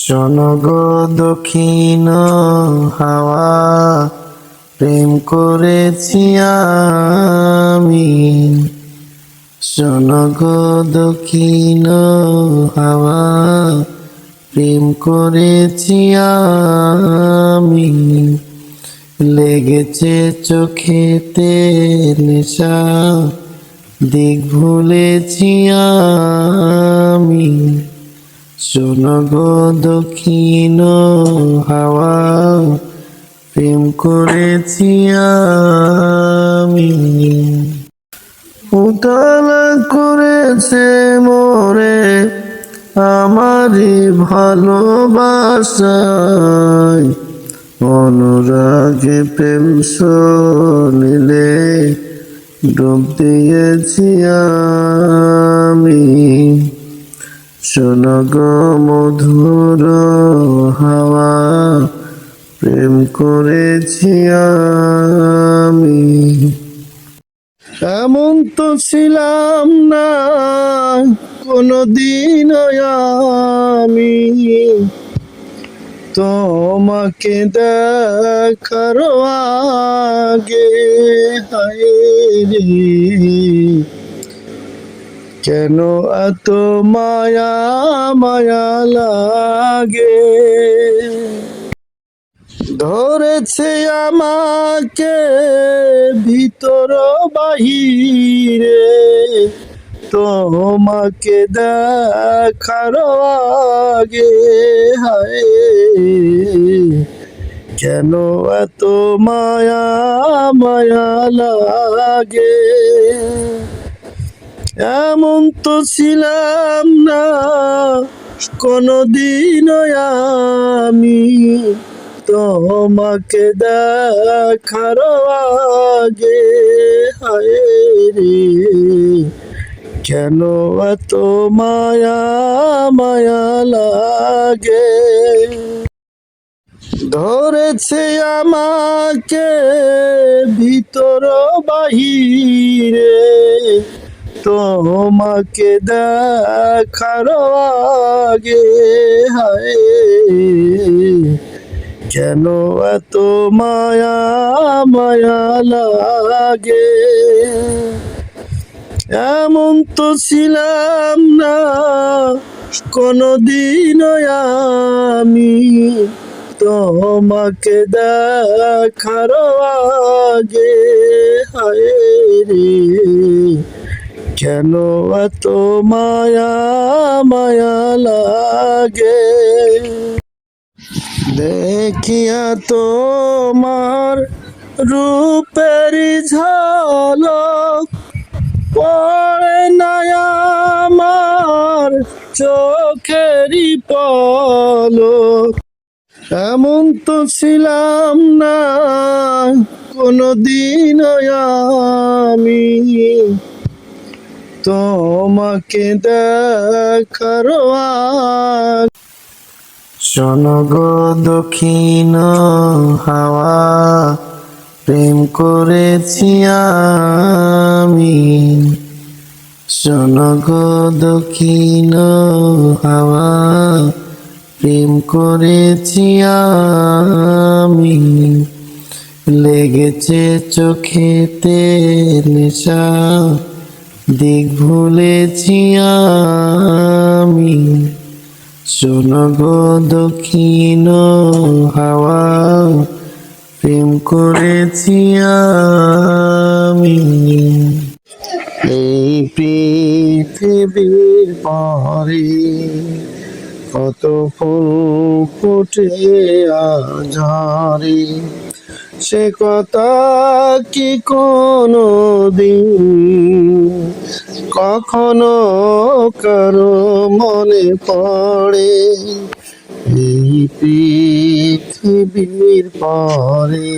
শোনো গো দক্ষিণ হাওয়া, প্রেম করেছি আমি। শোনো গো দক্ষিণ হাওয়া, প্রেম করেছি আমি। লেগেছে চোখেতে নেশা, দিক ভুলেছি আমি। শোনো গো দক্ষিণ হাওয়া, প্রেম করেছি আমি। উতাল করেছে মোরে আমারই ভালোবাসায়, অনুরাগে প্রেম সলিলে ডুব দিয়েছি আমি। শোনো গো মধুর হাওয়া, প্রেম করেছি আমি। এমন তো ছিলাম না কোনদিন আমি, তোমাকে দেখার আগে। হায় রে, কেন এত মায়া মায়া লাগে। ধরেছে আমাকে ভিতর বাহিরে, তোমাকে দেখার আগে। হায়, কেন এত মায়া মায়া লাগে। এমন তো ছিলাম না কোনদিন আমি, তোমাকে দেখার আগে। হায় রে, কেন এত মায়া মায়া লাগে। ধরেছে আমাকে ভিতর বাহিরে, তোমাকে দেখার আগে। হায়, কেন এত মায়া মায়া লাগে। এমন তো ছিলাম না কোনদিন আমি, তোমাকে দেখার আগে। হায় রে, কেন এত মায়া মায়া লাগে। দেখিয়া তোমার রূপের ঝলক পড়ে না আমার চোখেরই পলক। এমন তো ছিলাম না কোনদিন আমি, তোমাকে দেখার আগে। শোনো গো দক্ষিণ হাওয়া, প্রেম করেছি আমি। শোনো গো দক্ষিণ হাওয়া, প্রেম করেছি আমি। লেগেছে চোখেতে নেশা, দিক ভুলেছি আমি। শোনো গো দক্ষিণ হাওয়া, প্রেম করেছি আমি। এই পৃথিবীর পরে কত ফুল ফুটে ঝরে, সে কথা কি কোনো দিন কখনো কারো মনে পড়ে। এই পৃথিবীর পরে